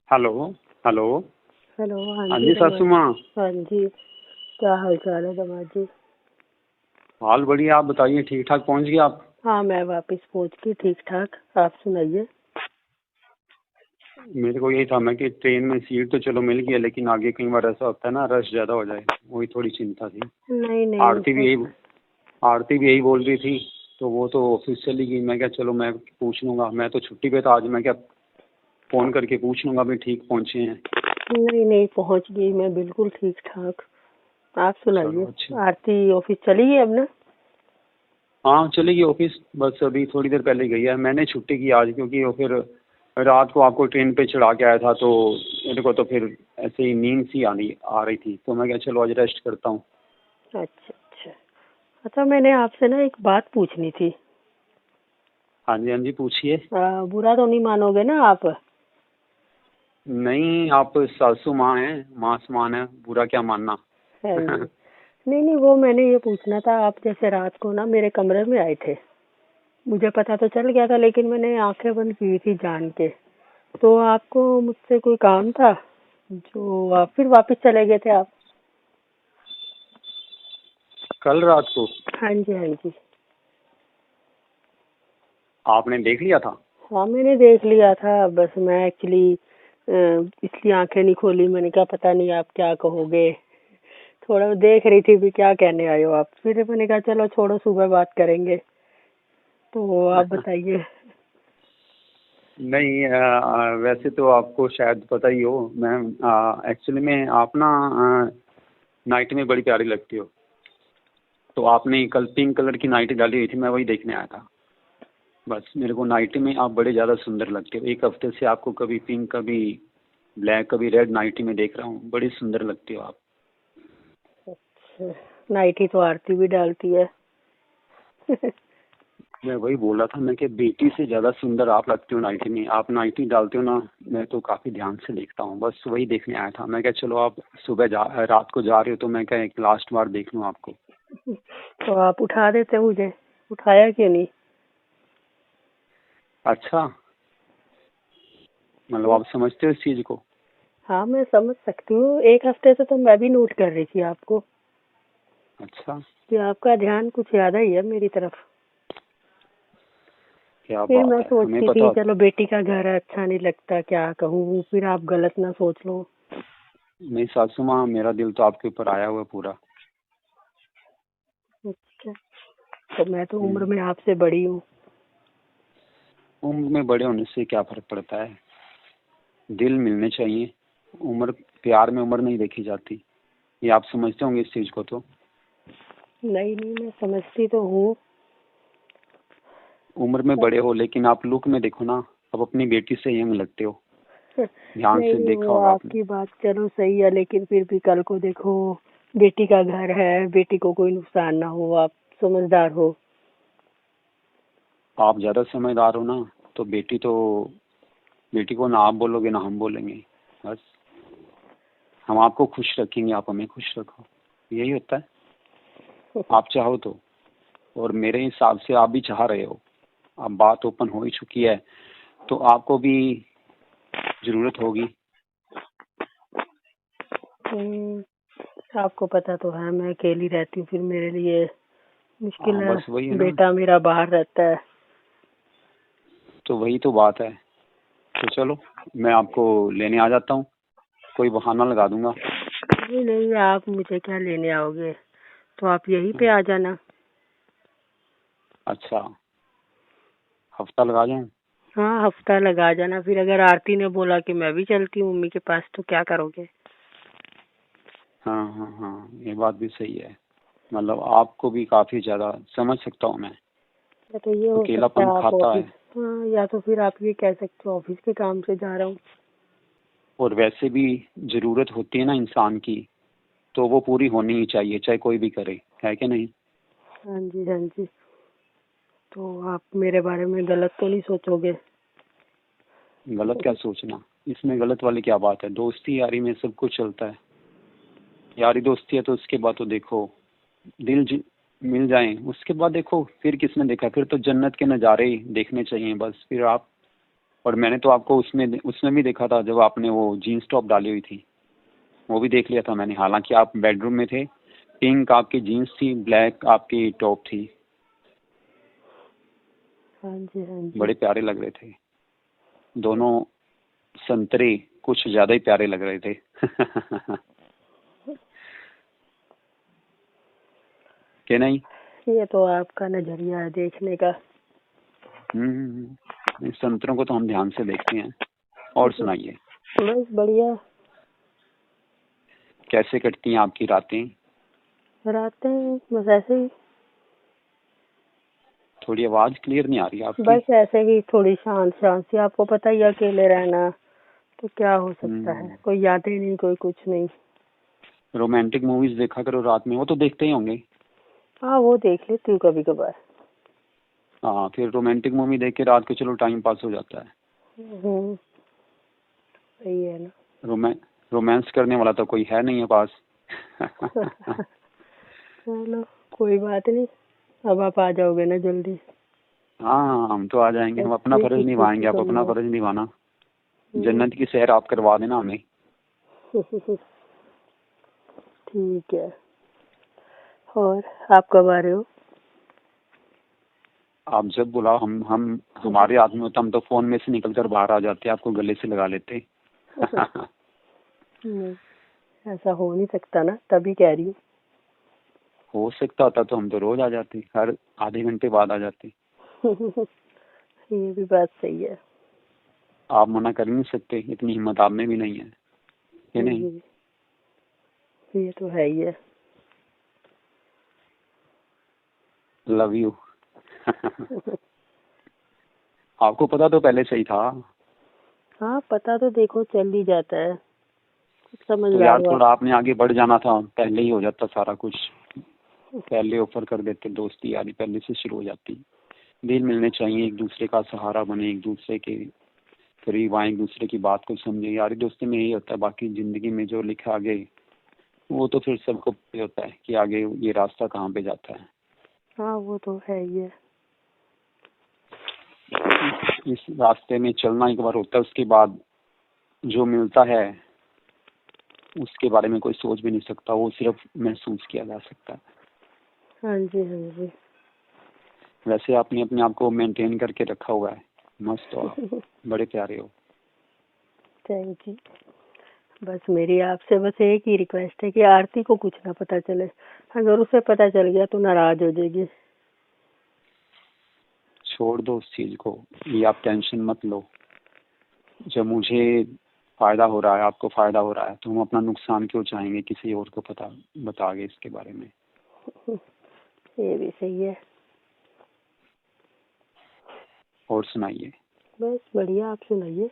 Hello. Hello. Hello. हाँ हाँ जी जी सासू दामाद। माँ। हाँ जी। क्या हाल चाल है दामाद जी? हाल बढ़िया, आप बताइए, ठीक ठाक पहुँच गए आप? हाँ, मैं वापस पहुंच गई ठीक ठाक। आप सुनाइए। मेरे को यही था मैं कि ट्रेन में सीट तो चलो मिल गई, लेकिन आगे कई बार ऐसा होता है ना, रश ज़्यादा हो जाए, वही थोड़ी चिंता थी। नहीं नहीं आरती भी सब। यही आरती भी यही बोल रही थी, तो वो तो ऑफिस चली गई। मैं क्या, चलो मैं पूछ लूँगा, मैं तो छुट्टी पे था आज। मैं क्या फ़ोन करके पूछ लूँगा भी ठीक पहुँचे हैं। नहीं नहीं पहुंच गई मैं बिल्कुल ठीक ठाक। आप चलो सुनाइए। अच्छा। आरती ऑफिस चली गई अब ना? हाँ चली गई ऑफिस, बस अभी थोड़ी देर पहले गई है। मैंने छुट्टी की आज, क्योंकि वो फिर रात को आपको ट्रेन पे चढ़ा के आया था, तो मेरे को तो फिर ऐसे ही नींद सी आनी आ रही थी, तो मैं क्या चलो आज रेस्ट करता हूँ। अच्छा अच्छा। अच्छा, मैंने आपसे ना एक बात पूछनी थी। हाँ जी हाँ जी, पूछिए। बुरा तो नहीं मानोगे ना आप? नहीं, आप सासू माँ हैं, माँ समान है, बुरा क्या मानना। है नहीं। नहीं नहीं, वो मैंने ये पूछना था। आप जैसे रात को ना मेरे कमरे में आए थे, मुझे पता तो चल गया था, लेकिन मैंने आंखें बंद की थी जान के। तो आपको मुझसे कोई काम था जो आप फिर वापस चले गए थे आप? कल रात को हाँ जी हाँ जी। आपने देख लिया था? हाँ, मैंने देख लिया था। बस मैं एक्चुअली इसलिए आंखें नहीं खोली। मैंने कहा पता नहीं आप क्या कहोगे। थोड़ा देख रही थी भी क्या कहने आए हो आप। फिर मैंने कहा चलो छोड़ो, सुबह बात करेंगे। तो आप बताइए। नहीं, वैसे तो आपको शायद पता ही हो, मैं एक्चुअली में आप ना नाइट में बड़ी प्यारी लगती हो। तो आपने कल पिंक कलर की नाइटी डाली हुई थी, मैं वही देखने आया था। बस मेरे को नाइटी में आप बड़े ज़्यादा सुंदर लगते हो। एक हफ्ते से आपको कभी पिंक, कभी ब्लैक, कभी रेड नाइटी में देख रहा हूँ, बड़ी सुंदर लगती हो आप। अच्छा, नाइटी तो आरती भी डालती है। मैं वही बोल रहा था, मैं कि बेटी से ज़्यादा सुंदर आप लगते हो नाइटी में। आप नाइटी डालते हो ना, मैं तो काफ़ी ध्यान से देखता हूँ। बस वही देखने आया था। मैं क्या चलो आप सुबह रात को जा रहे हो, तो मैं क्या एक लास्ट बार देख लूँ आपको। तो आप उठा देते मुझे। उठाया क्यों नहीं? अच्छा, मतलब आप समझते हो इस चीज़ को? हाँ, मैं समझ सकती हूँ। एक हफ्ते से तो मैं भी नोट कर रही थी आपको अच्छा, कि आपका ध्यान कुछ ज्यादा ही है मेरी तरफ। क्या फिर बात मैं है, हमें सोचती थी पता। चलो बेटी का घर है, अच्छा नहीं लगता, क्या कहूँ, फिर आप गलत ना सोच लो। नहीं सासू माँ, मेरा दिल तो आपके ऊपर आया हुआ है पूरा। अच्छा, तो मैं तो उम्र हम्म, में आपसे बड़ी हूँ। उम्र में बड़े होने से क्या फर्क पड़ता है, दिल मिलने चाहिए। उम्र, प्यार में उम्र नहीं देखी जाती, ये आप समझते होंगे इस चीज़ को तो। नहीं नहीं, मैं समझती तो हूँ। उम्र में बड़े हो, लेकिन आप लुक में देखो ना, आप अपनी बेटी से यंग लगते हो। ध्यान से नहीं, देखा वो होगा आपने। आपकी बात चलो सही है, लेकिन फिर भी कल को देखो, बेटी का घर है, बेटी को कोई नुकसान ना हो। आप समझदार हो। आप ज़्यादा समझदार हो ना, तो बेटी को ना आप बोलोगे ना हम बोलेंगे। बस हम आपको खुश रखेंगे, आप हमें खुश रखो, यही होता है। आप चाहो तो, और मेरे हिसाब से आप भी चाह रहे हो। अब बात ओपन हो ही चुकी है, तो आपको भी जरूरत होगी। आपको पता तो है मैं अकेली रहती हूँ, फिर मेरे लिए मुश्किल हाँ है। बस वही है ना, बेटा मेरा बाहर रहता है। तो वही तो बात है। तो चलो, मैं आपको लेने आ जाता हूँ, कोई बहाना लगा दूंगा। नहीं नहीं, आप मुझे क्या लेने आओगे? तो आप यहीं पे आ जाना। अच्छा, हफ्ता लगा जाऊँ? हाँ, हफ्ता लगा जाना। फिर अगर आरती ने बोला कि मैं भी चलती हूँ मम्मी के पास, तो क्या करोगे? हाँ हाँ हाँ, ये बात भी सही है। मतलब आपको भी काफी ज्यादा समझ सकता हूँ मैं। या तो ये हो सकता अकेलापन है आप खाता ऑफिस। है। हाँ, या तो फिर आप ये कह सकते हो ऑफिस के काम से जा रहा हूँ। और वैसे भी जरूरत होती है ना इंसान की, तो वो पूरी होनी ही चाहिए, चाहे कोई भी करे, है कि नहीं? हाँ जी हाँ जी। तो आप मेरे बारे में गलत तो नहीं सोचोगे? गलत क्या सोचना, इसमें गलत वाली क्या बात है? दोस्ती यारी में सब कुछ चलता है। यारी दोस्ती है तो उसके बाद तो देखो, मिल जाए उसके बाद देखो, फिर किसने देखा, फिर तो जन्नत के नज़ारे ही देखने चाहिए बस। फिर आप और मैंने तो आपको उसमें उसमें भी देखा था जब आपने वो जीन्स टॉप डाली हुई थी, वो भी देख लिया था मैंने। हालांकि आप बेडरूम में थे, पिंक आपकी जीन्स थी, ब्लैक आपकी टॉप थी। हाँ जी, हाँ जी। बड़े प्यारे लग रहे थे दोनों, संतरे कुछ ज्यादा ही प्यारे लग रहे थे। क्या नहीं? ये तो आपका नजरिया है देखने का। इस संतरों को तो हम ध्यान से देखते हैं। और सुनाइए, बस बढ़िया। कैसे कटती हैं आपकी रातें? रातें बस ऐसे ही, थोड़ी आवाज क्लियर नहीं आ रही आपकी। बस ऐसे ही थोड़ी शांत शांत सी। आपको पता ही है, अकेले रहना तो क्या हो सकता है, कोई यादें नहीं, कोई कुछ नहीं। रोमांटिक मूवीज देखा करो रात में, वो तो देखते ही होंगे। हाँ, वो देख लेती हूँ कभी कभार। हाँ, फिर रोमांटिक मूवी देख के रात को चलो टाइम पास हो जाता है। सही है ना। रोमांस करने वाला तो कोई है नहीं है पास। चलो कोई बात नहीं, अब आप आ जाओगे ना जल्दी। हाँ, हम तो आ जाएंगे। हम अपना फर्ज निभाएंगे, आप अपना फर्ज निभाना। जन्नत की सैर आप करवा देना हमें। ठीक है। और आप कब आ रहे हो? आप जब बुलाओ, हम हमारे हाथ में होता हम तो फोन में से निकलकर बाहर आ जाते, आपको गले से लगा लेते। नहीं, ऐसा हो नहीं सकता ना, तभी कह रही हूँ। हो सकता होता तो हम तो रोज आ जाते, हर आधे घंटे बाद आ जाते। ये भी बात सही है। आप मना कर नहीं सकते, इतनी हिम्मत आप में भी नहीं है, कि नहीं? ये तो है ही है। Love you. आपको पता तो पहले से ही था। हाँ, पता तो देखो चल ही जाता है, तो यार समझदार हो थोड़ा आपने आगे बढ़ जाना था, पहले ही हो जाता सारा कुछ। पहले ऑफर कर देते, दोस्ती यारी पहले से शुरू हो जाती। दिल मिलने चाहिए, एक दूसरे का सहारा बने, एक दूसरे के करीब आए, एक दूसरे की बात को समझे। यारी दोस्ती में यही होता है। बाकी जिंदगी में जो लिखा आगे वो तो फिर सबको पता होता है कि आगे ये रास्ता कहाँ पे जाता है। हाँ, वो तो है ही है। इस रास्ते में चलना एक बार होता है, उसके बाद जो मिलता है उसके बारे में कोई सोच भी नहीं सकता, वो सिर्फ महसूस किया जा सकता है। हाँ जी, हाँ जी। वैसे आपने अपने आप को मेंटेन करके रखा हुआ है, मस्त हो आप, बड़े प्यारे हो। Thank you. बस मेरी आपसे बस एक ही रिक्वेस्ट है कि आरती को कुछ ना पता चले। अगर उसे पता चल गया तो नाराज हो जाएगी। छोड़ दो उस चीज को, ये आप टेंशन मत लो। जब मुझे फायदा हो रहा है, आपको फायदा हो रहा है, तो हम अपना नुकसान क्यों चाहेंगे किसी और को पता बता के इसके बारे में। ये भी सही है। और सुनाइए। बस बढ़िया, आप सुनाइए।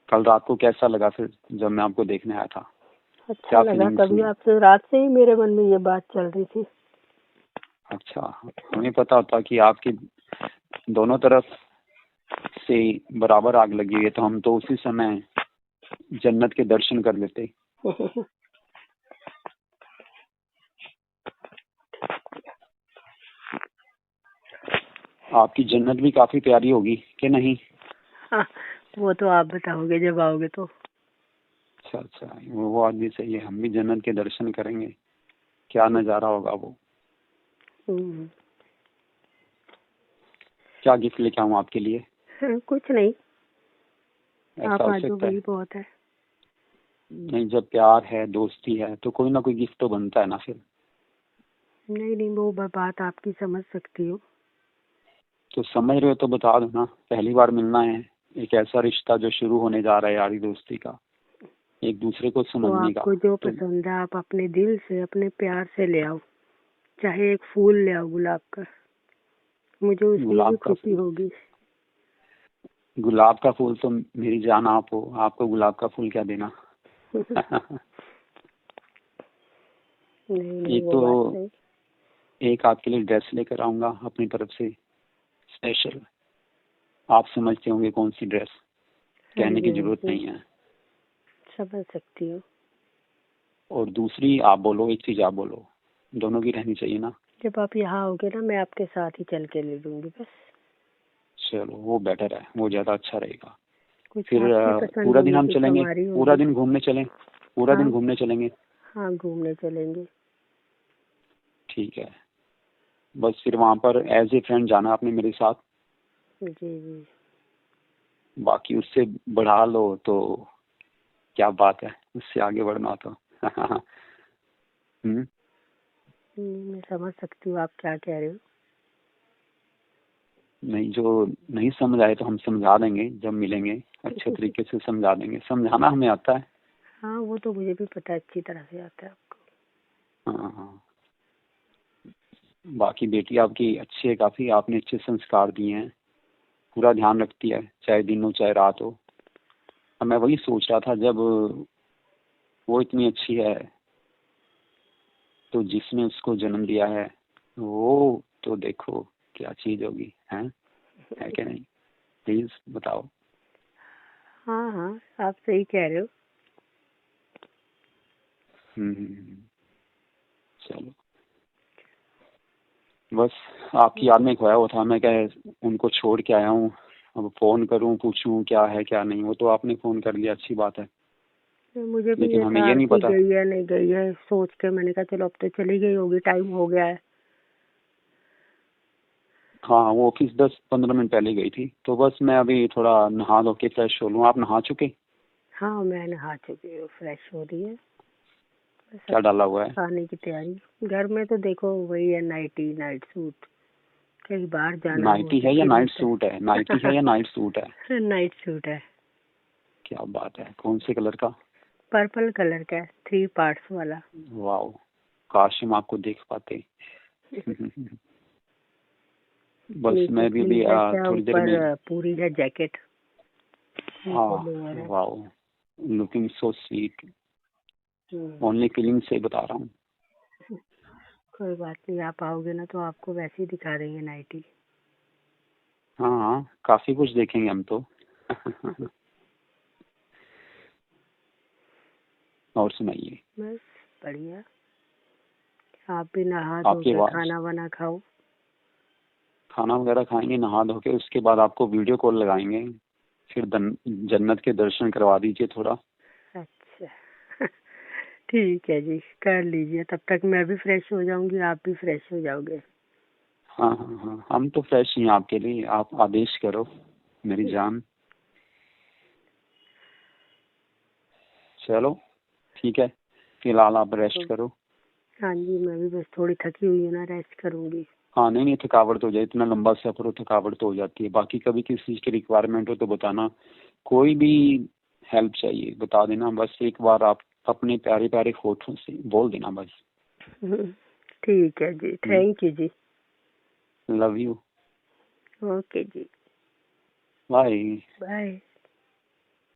कल रात को कैसा लगा फिर जब मैं आपको देखने आया था? अच्छा लगा, तभी आपसे रात से ही मेरे मन में ये बात चल रही थी। अच्छा, हमें पता होता कि आपकी दोनों तरफ से बराबर आग लगी हुई है तो हम तो उसी समय जन्नत के दर्शन कर लेते। आपकी जन्नत भी काफी प्यारी होगी कि नहीं? हाँ, वो तो आप बताओगे जब आओगे तो। अच्छा अच्छा, वो बात भी सही है, हम भी जन्नत के दर्शन करेंगे। क्या नजारा होगा वो। क्या गिफ्ट लेके आऊँ आपके लिए? कुछ नहीं, ऐसा आप हो आ जाओ, सकता है? वही बहुत है। नहीं, जब प्यार है, दोस्ती है, तो कोई ना कोई गिफ्ट तो बनता है ना फिर। नहीं नहीं, वो बात आपकी समझ सकती हूँ। तो समझ रहे हो तो बता दो ना, पहली बार मिलना है, एक ऐसा रिश्ता जो शुरू होने जा रहा है यारी दोस्ती का, एक दूसरे को तो समझने का। आपको जो तो पसंद है आप अपने दिल से, अपने प्यार से ले आओ। चाहे एक फूल ले आओ गुलाब का, मुझे उसमें भी गुलाब का खुशी फूल, होगी। गुलाब का फूल तो मेरी जान आप हो, आपको गुलाब का फूल क्या देना। नहीं, एक वो तो बात नहीं। एक आपके लिए ड्रेस लेकर आऊंगा अपनी तरफ से स्पेशल। आप समझते होंगे कौन सी ड्रेस, कहने की जरूरत नहीं है। समझ सकती हूँ। और दूसरी आप बोलो, एक चीज आप बोलो, दोनों की रहनी चाहिए ना। जब आप यहाँ आओगे ना, मैं आपके साथ ही चल के ले लूंगी बस। चलो वो बेटर है, वो ज़्यादा अच्छा रहेगा। कुछ फिर आपकी पसंद पूरा दिन होगी, हम कुछ चलेंगे, हमारी पूरा होगी। दिन घूमने चलें, पूरा दिन हाँ घूमने चलेंगे। हाँ, घूमने चलेंगे। ठीक है, बस फिर वहाँ पर एज ए फ्रेंड जाना आपने मेरे साथ। जी जी। बाकी उससे बढ़ा लो तो क्या बात है, उससे आगे बढ़ना तो हम्म। मैं समझ सकती हूँ आप क्या कह रहे हो। नहीं, जो नहीं समझ आए तो हम समझा देंगे, जब मिलेंगे अच्छे तरीके से समझा देंगे, समझाना हमें आता है। हाँ, वो तो मुझे भी पता है, अच्छी तरह से आता है आपको। हाँ हाँ। बाकी बेटी आपकी अच्छी है काफ़ी, आपने अच्छे संस्कार दिए हैं, पूरा ध्यान रखती है, चाहे दिन हो चाहे रात हो। अब मैं वही सोच रहा था, जब वो इतनी अच्छी है तो जिसने उसको जन्म दिया है वो तो देखो क्या चीज़ होगी, है कि नहीं? प्लीज बताओ। हाँ हाँ, आप सही कह रहे हो। चलो, बस आपकी याद में खोया हुआ था, मैं क्या उनको छोड़ के आया हूँ, अब फोन करूँ पूछूं क्या है क्या नहीं, वो तो आपने फोन कर लिया, अच्छी बात है। मुझे भी लेकिन ये हमें था ये नहीं कि पता। गई है नहीं गई है, सोच के मैंने कहा चलो अब तो चली गई होगी, टाइम हो गया है। हाँ, वो ऑफिस 10-15 मिनट पहले गई थी, तो बस मैं अभी थोड़ा नहा धो के फ्रेश हो लूँ। आप नहा चुके? हाँ, मैं नहा चुकी हूँ, फ्रेश हो रही है। बस अब क्या डाला हुआ है? खाने की तैयारी। घर में तो देखो वही है, नाइटी नाइट सूट। कहीं बाहर जाना हो नाइटी तो है या फिर नाइट होता सूट है? नाइटी है या नाइट सूट है? है। नाइट सूट है। क्या बात है, कौन से कलर का? पर्पल कलर का है, 3 पार्ट्स वाला। वाह, काश हम आपको देख पाते। बस नीचे मैं भी अभी स्लीवलेस है, थोड़ी देर में। ऊपर पूरी है जैकेट, नीचे हाँ, लोअर है। वाह, लुकिंग सो स्वीट। हम्म, ओनली फीलिंग से बता रहा हूँ। कोई बात नहीं, आप आओगे ना तो आपको वैसे ही दिखा देंगे नाइटी। हाँ हाँ, काफी कुछ देखेंगे हम तो। और सुनाइए। बस बढ़िया। आप भी नहा धो आपकी के आवाज। खाना वाना खाओ। खाना वगैरह खाएंगे, नहा धो के, उसके बाद आपको वीडियो कॉल लगाएंगे, फिर जन्नत के दर्शन करवा दीजिए थोड़ा। अच्छा ठीक है जी, कर लीजिए, तब तक मैं भी फ्रेश हो जाऊंगी, आप भी फ्रेश हो जाओगे। हाँ हाँ हाँ, हम तो फ्रेश ही हैं आपके लिए, आप आदेश करो मेरी जान। चलो ठीक है, फिलहाल आप रेस्ट तो करो। हाँ जी, मैं भी बस थोड़ी थकी हुई हूँ ना, रेस्ट करूंगी। हाँ, नहीं नहीं, थकावट तो हो जाए, इतना लंबा सफर हो थकावट तो हो जाती है। बाकी कभी किसी चीज़ की रिक्वायरमेंट हो तो बताना, कोई भी हेल्प चाहिए बता देना, बस एक बार आप अपने प्यारे प्यारे फोटो से बोल देना बस। ठीक है जी, थैंक यू जी। Love you. ओके जी। बाय। बाय।